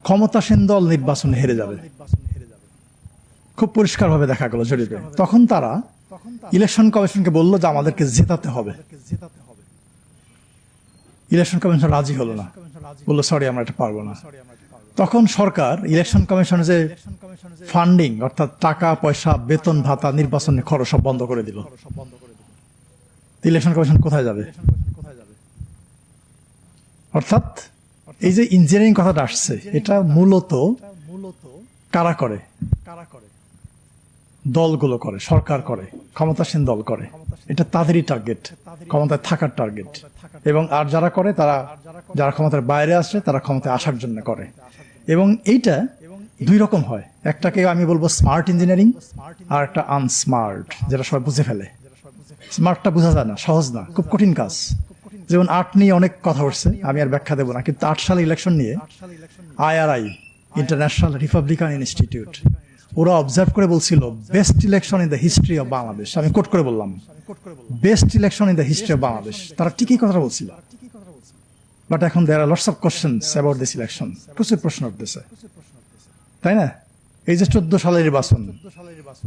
ক্ষমতাসীন দল নির্বাচনে হেরে যাবে, খুব পরিষ্কারভাবে দেখা গেল জরিপে। তখন তারা ইলেকশন কমিশনকে বলল যে আমাদেরকে জেতাতে হবে। ইলেকশন কমিশন রাজি হলো না, বললো সরি আমরা এটা পারবো না। তখন সরকার ইলেকশন কমিশনের যে ফান্ডিং অর্থাৎ টাকা পয়সা, বেতন ভাতা, নির্বাচনের খরচ সব বন্ধ করে দিল। ইলেকশন কমিশন কোথায় যাবে? অর্থাৎ এই যে ইঞ্জিনিয়ারিং কথাটা আসছে, এটা মূলত কারা করে? দলগুলো করে, সরকার করে, ক্ষমতাসীন দল করে। এটা তাদেরই টার্গেট, ক্ষমতায় থাকার টার্গেট। এবং আর যারা করে তারা, যারা ক্ষমতার বাইরে আসে তারা ক্ষমতায় আসার জন্য করে। এবং এইটা দুই রকম হয়, একটাকে আমি বলবো স্মার্ট ইঞ্জিনিয়ারিং, আর একটা আনস্মার্ট, যেটা সবাই বুঝে ফেলে। স্মার্টটা বোঝা যায় না, সহজ না, খুব কঠিন কাজ। যেমন ৮ নিয়ে অনেক কথা উঠছে, আমি আর ব্যাখ্যা দেবো না, কিন্তু ৮ সালে ইলেকশন নিয়ে IRI, ইন্টারন্যাশনাল রিপাবলিকান ইনস্টিটিউট, ওরা অবজার্ভ করে বলছিল best election in the history of Bangladesh. আমি কোট করে বললাম best election in the history of Bangladesh. তারা ঠিকই কথা বলছিল, বাট এখন there are lots of questions about this election. প্রচুর প্রশ্ন উঠতেছে, তাই না? এই যে 14 সালের নির্বাচন,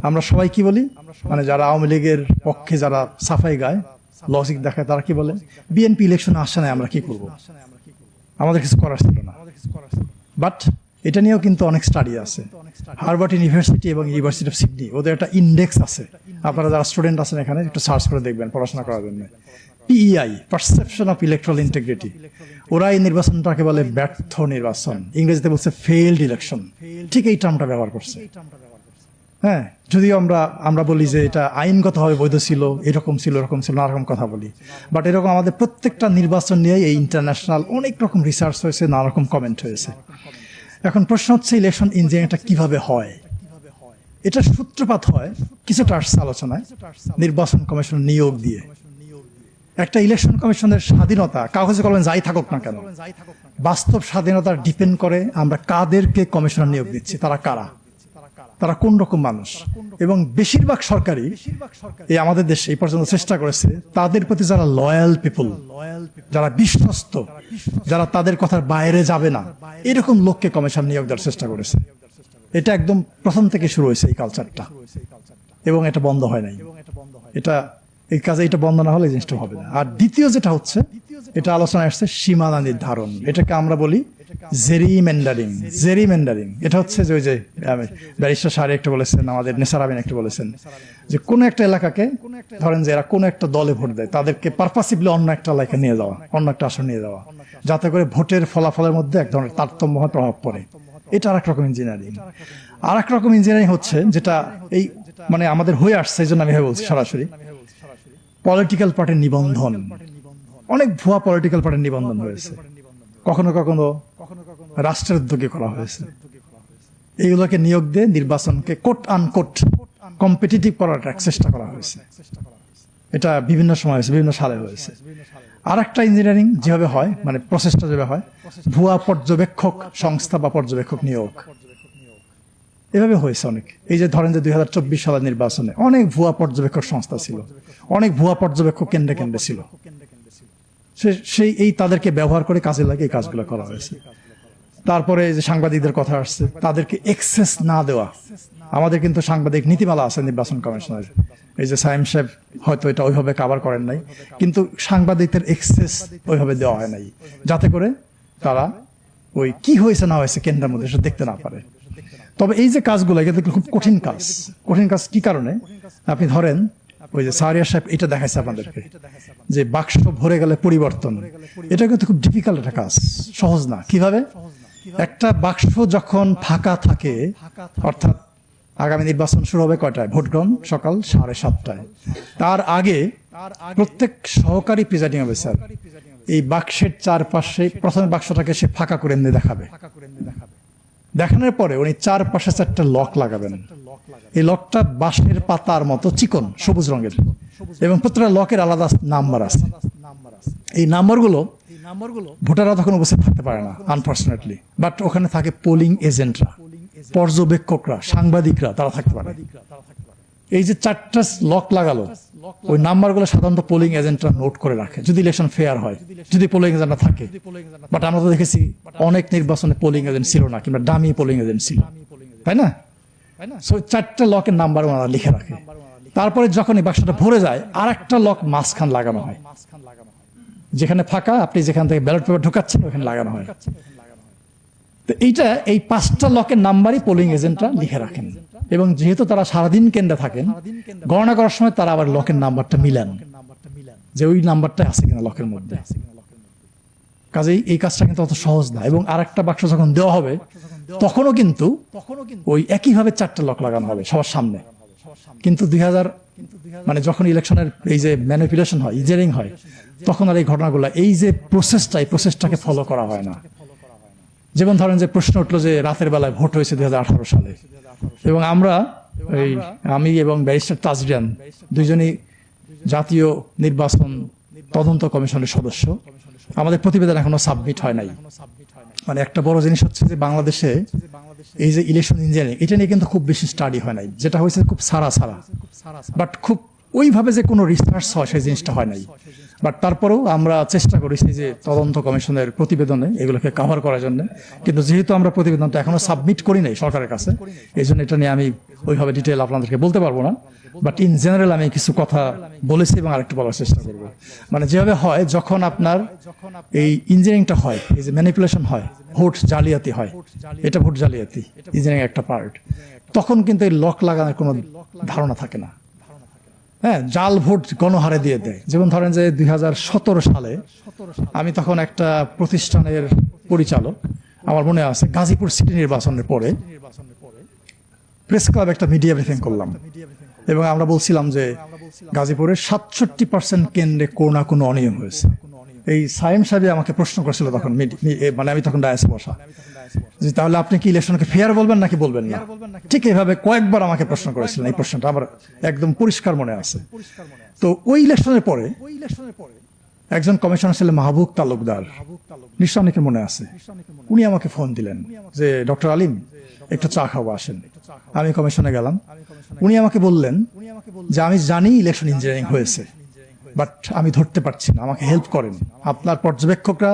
আমরা সবাই কি বলি, মানে যারা আওয়ামী লীগের পক্ষে যারা সাফাই গায়, লজিক দেখায়, তারা কি বলে, বিএনপি ইলেকশন আসে না, আমরা কি করব, আমাদের কিছু করার ছিল না। বাট এটা নিয়েও কিন্তু অনেক স্টাডি আছে। হার্ভার্ড ইউনিভার্সিটি এবং ইউনিভার্সিটি অফ সিডনি, ওদের একটা ইন্ডেক্স আছে, আপনারা যারা স্টুডেন্ট আছেন এখানে একটু সার্চ করে দেখবেন পড়াশোনা করার জন্য। PEI, perception of electoral integrity. ওরা এই নির্বাচনটাকে বলে ব্যর্থ নির্বাচন, ইংরেজিতে বলছে ফেইলড ইলেকশন। ঠিক এই টার্মটা ব্যবহার করছে। হ্যাঁ, যদিও আমরা বলি যে এটা আইনগতভাবে বৈধ ছিল, এরকম ছিল, এরকম ছিল, নানা রকম কথা বলি, বাট এরকম আমাদের প্রত্যেকটা নির্বাচন নিয়ে এই ইন্টারন্যাশনাল অনেক রকম রিসার্চ হয়েছে, নানা রকম কমেন্ট হয়েছে। এখন প্রশ্ন হচ্ছে ইলেকশন ইঞ্জিনিয়ারিংটা কিভাবে হয়? এটা সূত্রপাত হয় কিছুটা আসছে আলোচনায় নির্বাচন কমিশন নিয়োগ দিয়ে। একটা ইলেকশন কমিশনের স্বাধীনতা, কাগজে কলমে যাই থাকুক না কেন, বাস্তব স্বাধীনতা ডিপেন্ড করে আমরা কাদেরকে কমিশনার নিয়োগ দিচ্ছি, তারা কারা, তারা কোন রকম মানুষ। এবং বেশিরভাগ সরকারই এই আমাদের দেশে এই পর্যন্ত চেষ্টা করেছে তাদের প্রতি যারা লয়াল পিপল, যারা বিশ্বস্ত, যারা তাদের কথার বাইরে যাবে না, এরকম লোককে কমিশন নিয়োগ দেওয়ার চেষ্টা করেছে। এটা একদম প্রথম থেকে শুরু হয়েছে এই কালচারটা, এবং এটা বন্ধ হয় নাই। এটা এই কাজে এটা বন্ধ না হলে এই জিনিসটা হবে না। আর দ্বিতীয় যেটা হচ্ছে, এটা আলোচনায় আসছে সীমানা নির্ধারণ, এটাকে আমরা বলি জেরিমেন্ডারিং। জেরিমেন্ডারিং এটা হচ্ছে যে ওই যে ব্যারিস্টার সাহেব একটা বলেছেন, আমাদের নেসার আমিন একটা বলেছেন, যে কোন একটা এলাকাকে ধরেন যে এরা কোন একটা দলে ভোট দেয়, তাদেরকে পারপাসিভলি অন্য একটা এলাকায় নিয়ে যাওয়া, অন্য একটা আসন নিয়ে যাওয়া, যাতে করে ভোটের ফলাফলের মধ্যে এক ধরনের তারতম্য হয়, প্রভাব পড়ে। এটা আর এক রকম ইঞ্জিনিয়ারিং। আর এক রকম ইঞ্জিনিয়ারিং হচ্ছে যেটা এই মানে আমাদের হয়ে আসছে, এই জন্য আমি বলছি সরাসরি, পলিটিক্যাল পার্টির নিবন্ধন। অনেক ভুয়া পলিটিক্যাল পার্টির নিবন্ধন হয়েছে, কখনো কখনো রাষ্ট্রের উদ্যোগে করা হয়েছে। এইগুলোকে নিয়োগ দিয়ে নির্বাচনকে কোট আনকোট কম্পিটিটিভ করার চেষ্টা করা হয়েছে। এটা বিভিন্ন সময় হয়েছে, বিভিন্ন সালে হয়েছে। আর একটা ইঞ্জিনিয়ারিং যেভাবে হয়, মানে প্রসেসটা যেভাবে হয়, ভুয়া পর্যবেক্ষক সংস্থা বা পর্যবেক্ষক নিয়োগ, এভাবে হয়েছে অনেক। এই যে ধরেন যে 2024 সালের নির্বাচনে অনেক ভুয়া পর্যবেক্ষক সংস্থা ছিল, অনেক ভুয়া পর্যবেক্ষক কেন্দ্রে কেন্দ্রে ছিল। সেই এই তাদেরকে ব্যবহার করে কাজে লাগে এই কাজগুলো করা হয়েছে। তারপরে যে সাংবাদিকদের কথা আসছে, তাদেরকে এক্সেস না দেওয়া। আমাদের কিন্তু সাংবাদিক নীতিমালা আছে নির্বাচন কমিশনের, এই যে সাইম সাহেব হয়তো এটা ওইভাবে কাভার করেন নাই, কিন্তু সাংবাদিকদের এক্সেস ওইভাবে দেওয়া হয় নাই, যাতে করে তারা ওই কি হয়েছে না হয়েছে কেন্দ্রের মধ্যে সেটা দেখতে না পারে। তবে এই যে কাজগুলো এটা খুব কঠিন কাজ। কঠিন কাজ কি কারণে? আপনি ধরেন ওই যে সারিয়া সাহেব এটা দেখাইছে আপনাদেরকে, যে বাক্স ভরে গেলে পরিবর্তন, এটা কিন্তু খুব ডিফিকাল্ট একটা কাজ, সহজ না। কিভাবে? একটা বাক্স যখন ফাঁকা থাকে, অর্থাৎ আগামী নির্বাচন শুরু হবে কয়টায়? ভোট গ্রহণ সকাল 7:30টায়। তার আগে প্রত্যেক সহকারী প্রিজাইডিং অফিসার এই বাক্সের চারপাশে প্রথমে বাক্সটাকে সে ফাঁকা করে এনে দেখাবে। দেখানোর পরে উনি চারপাশে 4টা লক লাগাবেন। এই লকটা বাঁশের পাতার মতো চিকন, সবুজ রঙের, এবং প্রত্যেকটা লকের আলাদা নাম্বার আছে। এই নাম্বারগুলো ভোটাররা তখন উপস্থিত থাকতে পারে না, আনফর্চুনেটলি, বাট ওখানে থাকে পোলিং এজেন্টরা, পর্যবেক্ষকরা, সাংবাদিকরা, তারা থাকতে পারে। এই যে 4টা লক লাগালো, ওই নাম্বারগুলো সাধারণত পোলিং এজেন্টরা নোট করে রাখে যদি ইলেকশন ফেয়ার হয়, যদি পোলিং এজেন্ট না থাকে। বাট আমরা তো দেখেছি অনেক নির্বাচনে পোলিং এজেন্ট ছিল না, কিংবা ডামি পোলিং এজেন্ট ছিল, তাই না? সো 4টা লকের নাম্বার ওনারা লিখে রাখে। তারপরে যখন এই বাক্সটা ভরে যায়, আর একটা লক মাঝখান লাগানো হয়, যেখানে ফাঁকা আপনি যেখান থেকে ব্যালট পেপার ঢোকাচ্ছেন ওখানে লাগানো হয়। তো এইটা, এই 5টা লকের নাম্বারই পোলিং এজেন্টরা লিখে রাখেন, এবং যেহেতু তারা সারাদিন কেন্দ্রে থাকেন, গণনা করার সময় তারা আবার লকের নাম্বারটা মিলান যে ওই নাম্বারটা আছে কিনা লকের মধ্যে। কাজেই এই কাজটা কিন্তু অত সহজ না। এবং আরেকটা বাক্স যখন দেওয়া হবে তখনও কিন্তু ওই একইভাবে 4টা লক লাগানো হবে সবার সামনে। কিন্তু 2000 মানে যখন ইলেকশনের এই যে ম্যানিপুলেশন হয়, ইঞ্জিনিয়ারিং হয়, তখন আর এই ঘটনাগুলো, এই যে প্রসেসটা, এই প্রসেসটাকে ফলো করা হয় না। যেমন ধরেন যে প্রশ্ন উঠলো যে রাতের বেলায় ভোট হয়েছে 2018 সালে, এবং আমি এবং ব্যারিস্টার তাজরিয়ান দুইজনই জাতীয় নির্বাচন তদন্ত কমিশনের সদস্য। আমাদের প্রতিবেদন এখনো সাবমিট হয় নাই। মানে একটা বড় জিনিস হচ্ছে যে বাংলাদেশে এই যে ইলেকশন ইঞ্জিনিয়ারিং, এটা নিয়ে কিন্তু খুব বেশি স্টাডি হয় নাই। যেটা হয়েছে খুব সারা বাট খুব ওইভাবে যে কোনো রিসার্চ হয় সেই জিনিসটা হয় নাই। বাট তারপরেও আমরা চেষ্টা করেছি যে তদন্ত কমিশনের প্রতিবেদনে এগুলোকে কভার করার জন্য। কিন্তু যেহেতু আমরা প্রতিবেদনটা এখনো সাবমিট করি নাই সরকারের কাছে, এই জন্য এটা নিয়ে আমি ওইভাবে ডিটেল আপনাদেরকে বলতে পারবো না। বাট ইন জেনারেল আমি কিছু কথা বলেছি এবং আরেকটু বলার চেষ্টা করবো। মানে যেভাবে হয়, যখন আপনার এই ইঞ্জিনিয়ারিংটা হয়, এই যে ম্যানিপুলেশন হয়, ভোট জালিয়াতি হয়, এটা ভোট জালিয়াতি ইঞ্জিনিয়ারিং একটা পার্ট, তখন কিন্তু এই লক লাগানোর কোনো ধারণা থাকে না। হ্যাঁ, জাল ভোট গণহারে দিয়ে দেয়। যেমন ধরেন যে 2017 সালে আমি তখন একটা প্রতিষ্ঠানের পরিচালক, আমার মনে আছে গাজীপুর সিটি নির্বাচনের পরে প্রেস ক্লাব একটা মিডিয়া ব্রিফিং করলাম, এবং আমরা বলছিলাম যে গাজীপুরের 67% কেন্দ্রে কোনো না কোনো অনিয়ম হয়েছে। এই সাইম সাহেব আমাকে প্রশ্ন করেছিল তখন, মানে আমি তখন ডায়াসে বসা, যে তাহলে আপনি কি ইলেকশনকে ফেয়ার বলবেন নাকি বলবেন না? ঠিক এইভাবে কয়েকবার আমাকে প্রশ্ন করেছিলেন। এই প্রশ্নটা আমার একদম পরিষ্কার মনে আছে। তো ওই ইলেকশনের পরে একজন কমিশনার ছিলেন মাহবুব তালুকদার, নিশ্চয় অনেকে মনে আছে। উনি আমাকে ফোন দিলেন যে ডক্টর আলিম, একটু চা খাবো, আসেন। আমি কমিশনে গেলাম। উনি আমাকে বললেন যে আমি জানি ইলেকশন ইঞ্জিনিয়ারিং হয়েছে, বাট আমি ধরতে পারছি না, আমাকে হেল্প করেন। আপনার পর্যবেক্ষকরা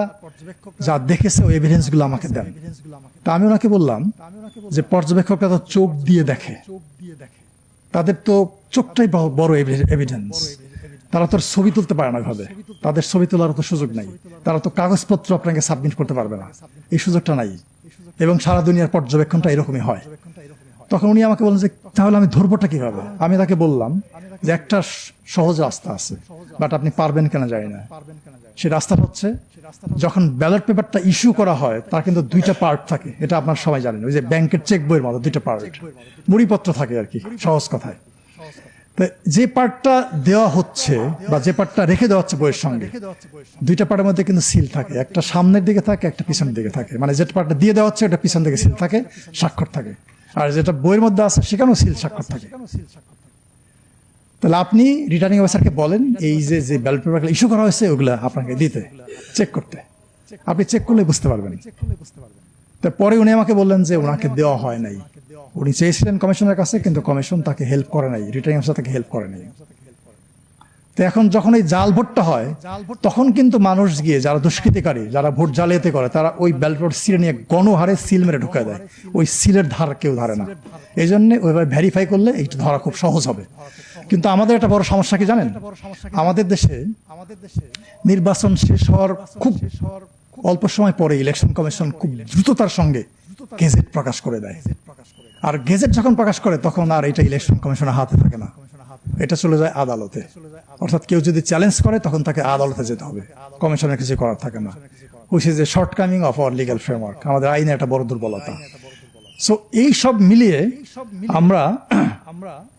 যা দেখেছে ওই এভিডেন্স গুলো আমাকে দেন। তা আমি ওনাকে বললাম যে পর্যবেক্ষকরা তো চোখ দিয়ে দেখে, তাদের তো চোখটাই বড় এভিডেন্স। তারা তো ছবি তুলতে পারে না ভাবে, তাদের ছবি তোলার তো সুযোগ নাই। তারা তো কাগজপত্র আপনাকে সাবমিট করতে পারবে না, এই সুযোগটা নাই। এবং সারা দুনিয়ার পর্যবেক্ষণটা এরকমই হয়। তখন উনি আমাকে বললেন যে তাহলে আমি ধরবোটা কিভাবে? আমি তাকে বললাম যে একটা সহজ রাস্তা আছে, বাট আপনি পারবেন কেন জানি না। সেই রাস্তাটা হচ্ছে, যখন ব্যালট পেপারটা ইস্যু করা হয় তার কিন্তু 2টা পার্ট থাকে, এটা আপনার সবাই জানেন। ওই যে ব্যাংকের চেক বইয়ের মতো 2টা পার্ট, মুড়িপত্র থাকে আর কি, সহজ কথায়। যে পার্টটা দেওয়া হচ্ছে বা যে পার্টটা রেখে দেওয়া হচ্ছে বইয়ের সঙ্গে, 2টা পার্টের মধ্যে কিন্তু সিল থাকে, একটা সামনের দিকে থাকে, একটা পিছনের দিকে থাকে। মানে যেটা পার্টটা দিয়ে দেওয়া হচ্ছে ওটা পিছন দিকে সিল থাকে, স্বাক্ষর থাকে। আর যেটা বইয়ের মধ্যে আছে সেখানেও সিল স্বাক্ষর থাকে। তাহলে আপনি রিটার্নিং অফিসারকে বলেন এই যে ব্যালট পেপার ইস্যু করা হয়েছে ওগুলা আপনাকে দিতে, চেক করতে। আপনি চেক করলে বুঝতে পারবেন। তারপরে উনি আমাকে বললেন যে ওনাকে দেওয়া হয় নাই। উনি চেয়েছিলেন কমিশনের কাছে, কিন্তু কমিশন তাকে হেল্প করে নাই, রিটার্নিং অফিসার তাকে হেল্প করে নাই। তো এখন যখন এই জাল ভোটটা হয়, তখন কিন্তু মানুষ গিয়ে, যারা দুষ্কৃতিকারী, যারা ভোট জালিয়াতি করে, তারা ওই ব্যালট পেপার সিলে নিয়ে গণহারে সিল মেরে ঢুকায় দেয়। ওই সিলের ধার কেউ ধারে না। এই জন্য ওইভাবে ভেরিফাই করলে এইটা ধরা খুব সহজ হবে। কিন্তু আমাদের একটা বড় সমস্যা কি জানেন? আমাদের দেশে নির্বাচন শেষ হওয়ার খুব অল্প সময় পরে ইলেকশন কমিশন খুব দ্রুততার সঙ্গে গেজেট প্রকাশ করে দেয়। আর গেজেট যখন প্রকাশ করে তখন আর এটা ইলেকশন কমিশনের হাতে থাকে না, এটা চলে যায় আদালতে। অর্থাৎ কেউ যদি চ্যালেঞ্জ করে তখন তাকে আদালতে যেতে হবে, কমিশনের কিছু করার থাকে না। Which is a shortcoming of our legal framework. আমাদের আইনে একটা বড় দুর্বলতা। সো এই সব মিলিয়ে আমরা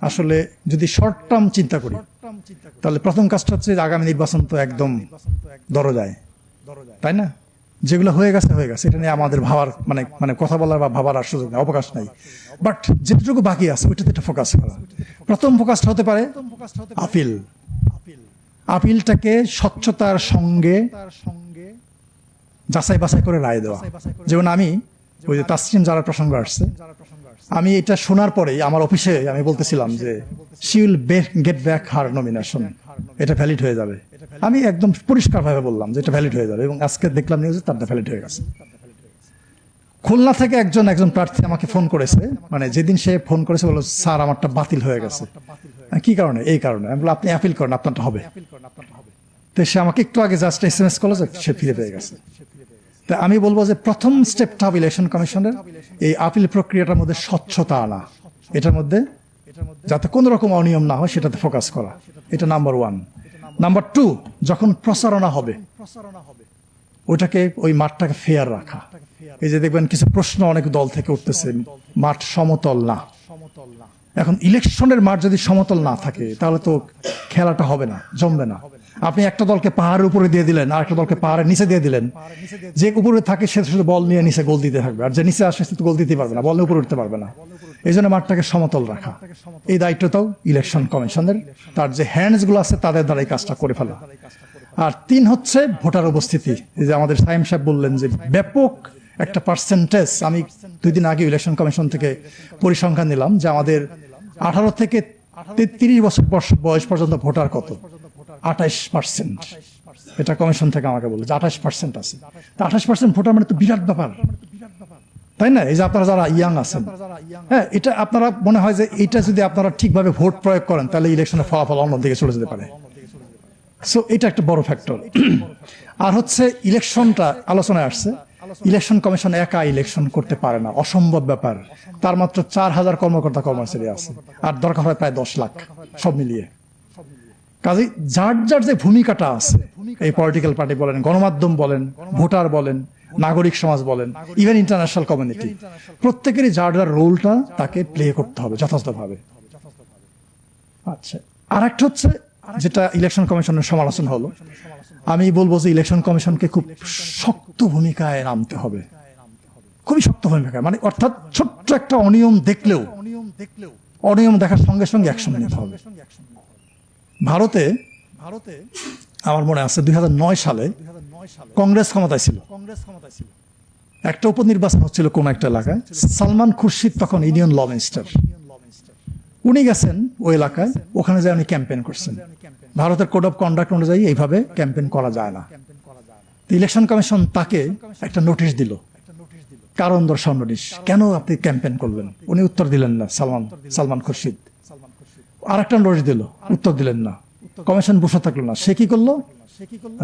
আসলে যদি শর্ট টার্ম চিন্তা করি, তাহলে প্রথম কাজটা হচ্ছে আগামী নির্বাচন তো একদম দরজায়, তাই না? যেগুলো হয়ে গেছে হয়ে গেছে, এটা নিয়ে আমাদের ভাবার মানে কথা বলার বা ভাবার আর সুযোগ নেই, অবকাশ নাই। বাট যেটুকু বাকি আছে ওইটাতে একটা ফোকাস করা। প্রথম ফোকাসটা হতে পারে আপিল। আপিলটাকে স্বচ্ছতার সঙ্গে যাচাই বাছাই করে রায় দেওয়া। যেমন আমি ওই যে তাসলিম যারা প্রসঙ্গ আসছে, আমি এটা শোনার পরেই আমার অফিসে আমি বলতেছিলাম যে she will get back her nomination, এটা ভ্যালিড হয়ে যাবে। আমি একদম পরিষ্কারভাবে বললাম যে এটা ভ্যালিড হয়ে যাবে, এবং আজকে দেখলাম নিউজে তারটা ভ্যালিড হয়ে গেছে। খুলনা থেকে একজন প্রার্থী আমাকে ফোন করেছে, মানে যেদিন সে ফোন করেছে বলল স্যার আমারটা বাতিল হয়ে গেছে। কি কারণে? এই কারণে। আমি বললাম আপনি অ্যাপিল করেন, আপনারটা হবে। তো সে আমাকে একটু আগে জাস্ট SMS করলো যে সে ফিরে পেয়ে গেছে। তা আমি বলবো যে প্রথম স্টেপটা হবে ইলেকশন কমিশনের এই আপিল প্রক্রিয়াটার মধ্যে স্বচ্ছতা আনা, এটার মধ্যে যাতে কোনো রকম অনিয়ম না হয় সেটাতে ফোকাস করা, এটা নাম্বার 1। নাম্বার 2, যখন প্রচারণা হবে ওইটাকে ওই মাঠটাকে ফেয়ার রাখা। এই যে দেখবেন কিছু প্রশ্ন অনেক দল থেকে উঠতেছে, মাঠ সমতল না। এখন ইলেকশনের মাঠ যদি সমতল না থাকে তাহলে তো খেলাটা হবে না, জমবে না। আপনি একটা দলকে পাহাড়ের উপরে দিয়ে দিলেন, আর একটা দলকে পাহাড়ের নিচে দিয়ে দিলেন। যে উপরে থাকে সে শুধু বল নিয়ে নিচে গোল দিতে থাকবে, আর যে নিচে আসে সে তো গোল দিতে পারবে না, বল নিয়ে উপরে উঠতে পারবে না। এই জন্য মাঠটাকে সমতল রাখা, এই দায়িত্বটাও ইলেকশন কমিশনের। তার যে হ্যান্ডস গুলো আছে তাদের দ্বারা এই কাজটা করে ফেলা। আর 3 হচ্ছে ভোটার উপস্থিতি। এই যে আমাদের সাইম সাহেব বললেন যে ব্যাপক একটা পার্সেন্টেজ, আমি 2 দিন আগে ইলেকশন কমিশন থেকে পরিসংখ্যান নিলাম যে আমাদের 18 থেকে 33 বছর বয়স পর্যন্ত ভোটার কত, 28%। এটা কমিশন থেকে আমাকে বললো যে 28% আছে। তা 28% ভোটার মানে তো বিরাট ব্যাপার, তাই না? এই যে আপনারা যারা ইয়াং আছেন, হ্যাঁ, এটা আপনারা মনে হয় যে এটা যদি আপনারা ঠিকভাবে ভোট প্রয়োগ করেন তাহলে ইলেকশনের ফলাফল অন্যদিকে চলে যেতে পারে। সো এটা একটা বড় ফ্যাক্টর। আর হচ্ছে ইলেকশনটা আলোচনায় আসছে, ইলেকশন কমিশন একা ইলেকশন করতে পারে না, অসম্ভব ব্যাপার। তার মাত্র 4000 কর্মকর্তা কর্মচারী আছে, আর দরকার হয় প্রায় 10 লাখ সব মিলিয়ে। কাজে যার যার যে ভূমিকাটা আছে, এই পলিটিক্যাল পার্টি বলেন, গণমাধ্যম বলেন, ভোটার বলেন, নাগরিক সমাজ বলেন, ইভেন ইন্টারন্যাশনাল কমিউনিটি, প্রত্যেকেরই যার যার রোলটা তাকে প্লে করতে হবে যথাযথভাবে। আচ্ছা, আর একটা হচ্ছে যেটা ইলেকশন কমিশনের সমালোচনা হলো, আমি বলবো যে ইলেকশন কমিশনকে খুব শক্ত ভূমিকায় নামতে হবে, খুবই শক্ত ভূমিকায়। মানে অর্থাৎ ছোট্ট একটা অনিয়ম দেখলেও অনিয়ম দেখার সঙ্গে সঙ্গে অ্যাকশন নিতে হবে। ভারতে আমার মনে আছে 2009 সালে কংগ্রেস ক্ষমতায় ছিল, একটা উপনির্বাচন হচ্ছিল কোন একটা এলাকায়। সালমান খুরশিদ তখন ইউনিয়ন ল মিনিস্টার, উনি গেছেন ওই এলাকায়, ওখানে যে উনি ক্যাম্পেইন করছেন। ভারতের কোড অফ কন্ডাক্ট অনুযায়ী এইভাবে ক্যাম্পেইন করা যায় না। ইলেকশন কমিশন তাকে একটা নোটিশ দিল, কারণ দর্শাও নোটিশ, কেন আপনি ক্যাম্পেইন করবেন? উনি উত্তর দিলেন না, সালমান খুরশিদ। আর একটা নোটিশ দিল, উত্তর দিলেন না। কমিশন বসে থাকলো না, সে কি করলো?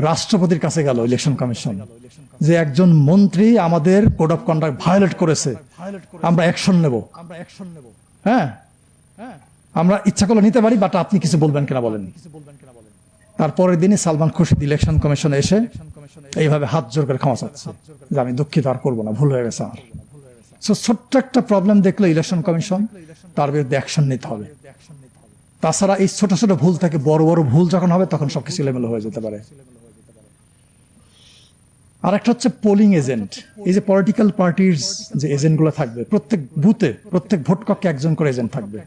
রাষ্ট্রপতির কাছে গেল ইলেকশন কমিশন, যে একজন মন্ত্রী আমাদের কোড অফ কন্ডাক্ট ভায়োলেট করেছে, আমরা অ্যাকশন নেব। হ্যাঁ, আমরা ইচ্ছা করলে নিতে পারি, বাট আপনি কিছু বলবেন কিনা বলেন। তারপরের দিনই সালমান খুরশিদ ইলেকশন কমিশনে এসে এইভাবে হাত জোর করে ক্ষমা চাচ্ছে যে আমি দুঃখিত, আর করবো না, ভুল হয়ে গেছে আমার। ছোট্ট একটা প্রবলেম দেখলো ইলেকশন কমিশন, তার বিরুদ্ধে অ্যাকশন নিতে হবে। তাছাড়া এই ছোট ছোট ভুল থেকে বড় বড় ভুল যখন হবে তখন সবকিছু এলোমেলো হয়ে যেতে পারে। আর একটা হচ্ছে পোলিং এজেন্ট। এই যে পলিটিক্যাল পার্টির যে এজেন্ট গুলো থাকবে, প্রত্যেক বুথে প্রত্যেক ভোট কক্ষে একজন করে এজেন্ট থাকবে,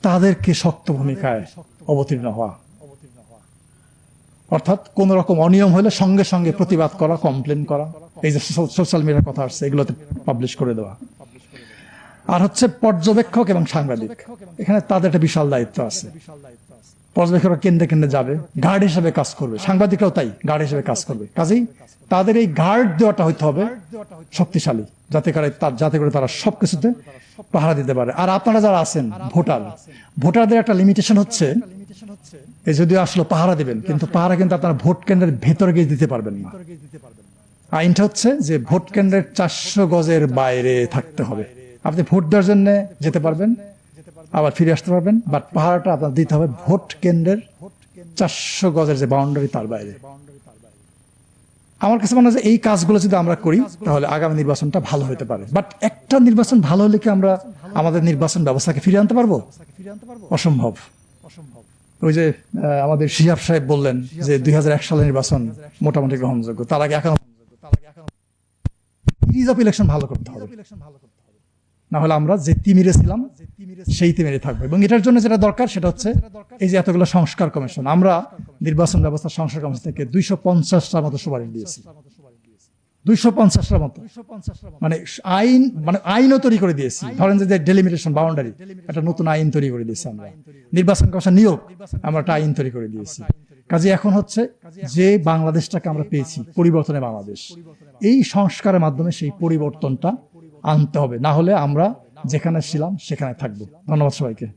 তাদেরকে শক্ত ভূমিকায় অবতীর্ণ হওয়া। অর্থাৎ কোন রকম অনিয়ম হলে সঙ্গে সঙ্গে প্রতিবাদ করা, কমপ্লেন করা, এই যে সোশ্যাল মিডিয়ার কথা আসছে এগুলোতে পাবলিশ করে দেওয়া। আর হচ্ছে পর্যবেক্ষক এবং সাংবাদিক, এখানে তাদের একটা বিশাল দায়িত্ব আছে। পর্যবেক্ষকরা কেন্দ্রে কেন্দ্রে যাবে, গার্ড হিসেবে কাজ করবে, সাংবাদিকরাও তাই গার্ড হিসেবে কাজ করবে। কাজেই তাদের এই গার্ড দেওয়াটা হইতে হবে শক্তিশালী, যাতে করে তারা সবকিছুতে পাহারা দিতে পারে। আর আপনারা যারা আছেন ভোটারদের একটা লিমিটেশন হচ্ছে, এই যদিও আসলে পাহারা দিবেন, কিন্তু পাহারা কিন্তু আপনারা ভোট কেন্দ্রের ভেতরে গিয়ে দিতে পারবেন না। আইনটা হচ্ছে যে ভোট কেন্দ্রের 400 গজের বাইরে থাকতে হবে। আপনি ভোট দেওয়ার জন্য যেতে পারবেন, আবার ফিরে আসতে পারবেন, বাট পাহারাটা আপনার দিতে হবে ভোট কেন্দ্রের 400 গজের যে বাউন্ডারি তার বাইরে। আমার কাছে মনে হয় এই কাজগুলো যদি আমরা করি তাহলে আগামী নির্বাচনটা ভালো হতে পারে। বাট একটা নির্বাচন ভালো হলে কি আমরা আমাদের নির্বাচন ব্যবস্থাকে ফিরিয়ে আনতে পারবো? অসম্ভব। ওই যে আমাদের শিহাব সাহেব বললেন যে 2001 সালের নির্বাচন মোটামুটি গ্রহণযোগ্য, তার আগে এখন সিরিজ অফ ইলেকশন ভালো করতে হবে, না হলে আমরা যে তিমিরে ছিলাম সেই তিমিরে থাকবো। এবং এটার জন্য যেটা দরকার সেটা হচ্ছে এই যে এতগুলো সংস্কার কমিশন, আমরা নির্বাচন ব্যবস্থা সংস্কার কমিশন থেকে 250টার মতো সুপারিশ দিয়েছি। 250টার মতো, মানে আইনও তৈরি করে দিয়েছি। ধরেন যে ডেলিমিটেশন বাউন্ডারি, একটা নতুন আইন তৈরি করে দিয়েছি আমরা। নির্বাচন কমিশন নিয়োগ, আমরা একটা আইন তৈরি করে দিয়েছি। কাজে এখন হচ্ছে যে বাংলাদেশটাকে আমরা পেয়েছি, পরিবর্তনের বাংলাদেশ, এই সংস্কারের মাধ্যমে সেই পরিবর্তনটা আনতে হবে, না হলে আমরা যেখানে ছিলাম সেখানে থাকবো। ধন্যবাদ সবাইকে।